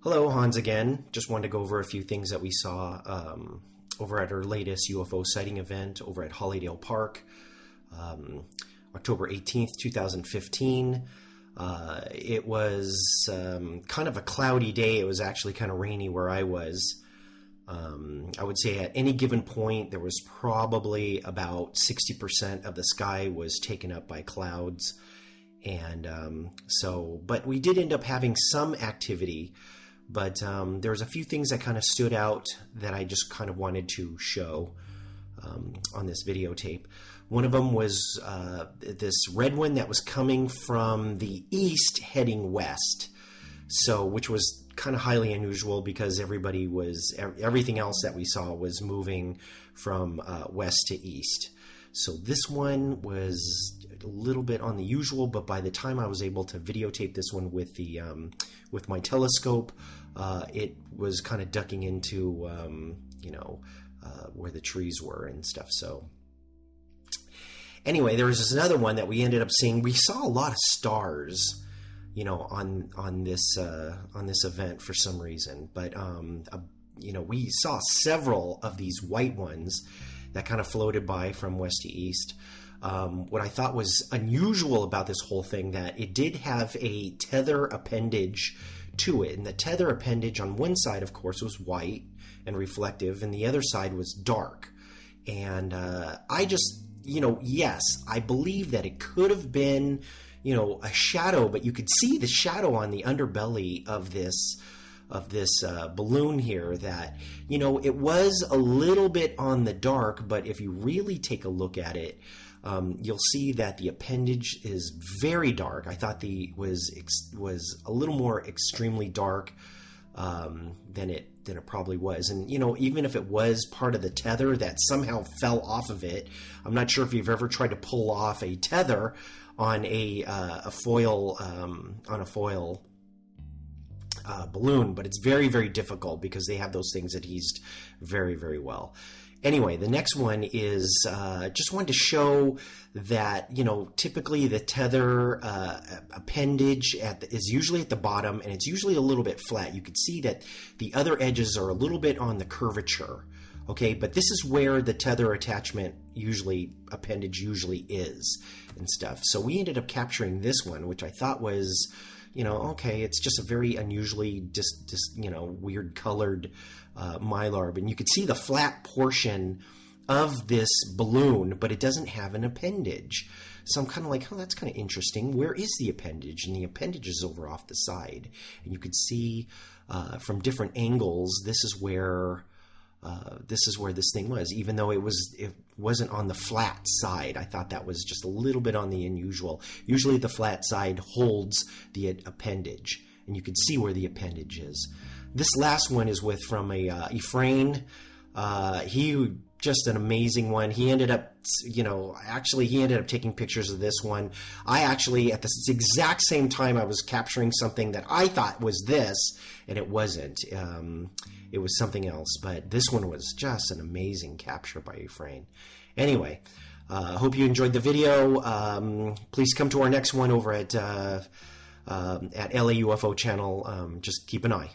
Hello, Hans again. Just wanted to go over a few things that we saw over at our latest UFO sighting event over at Hollydale Park, October 18th, 2015. It was kind of a cloudy day. It was actually kind of rainy where I was. I would say at any given point, there was probably about 60% of the sky was taken up by clouds. And but we did end up having some activity. But there was a few things that kind of stood out that I just kind of wanted to show on this videotape. One of them was this red one that was coming from the east heading west, which was kind of highly unusual because everything else that we saw was moving from west to east. So this one was a little bit on the usual, but by the time I was able to videotape this one with the with my telescope, it was kind of ducking into where the trees were and stuff. So anyway, there was this another one that we ended up seeing. We saw a lot of stars, on this event for some reason, but we saw several of these white ones that kind of floated by from west to east. What I thought was unusual about this whole thing, that it did have a tether appendage to it. And the tether appendage on one side, of course, was white and reflective, and the other side was dark. And I just, yes, I believe that it could have been, a shadow, but you could see the shadow on the underbelly of this balloon here, that it was a little bit on the dark, but if you really take a look at it, you'll see that the appendage is very dark. I thought was a little more extremely dark than it probably was. And even if it was part of the tether that somehow fell off of it, I'm not sure if you've ever tried to pull off a tether on a foil balloon, but it's very, very difficult because they have those things adhesed very, very well. Anyway, the next one is just wanted to show that, typically the tether appendage is usually at the bottom, and it's usually a little bit flat. You can see that the other edges are a little bit on the curvature, okay? But this is where the tether appendage usually is and stuff. So we ended up capturing this one, which I thought was, okay, it's just a very unusually weird colored mylar, and you could see the flat portion of this balloon, but it doesn't have an appendage. So I'm kind of like, oh, that's kind of interesting. Where is the appendage? And the appendage is over off the side, and you could see from different angles. This is where this thing was, even though it wasn't on the flat side. I thought that was just a little bit on the unusual. Usually the flat side holds the appendage, and you can see where the appendage is. This last one is from Efrain. He just an amazing one. He ended up, taking pictures of this one. I actually, at this exact same time, I was capturing something that I thought was this, and it wasn't. It was something else, but this one was just an amazing capture by Efrain. Anyway, hope you enjoyed the video. Please come to our next one over at LA UFO Channel. Just keep an eye.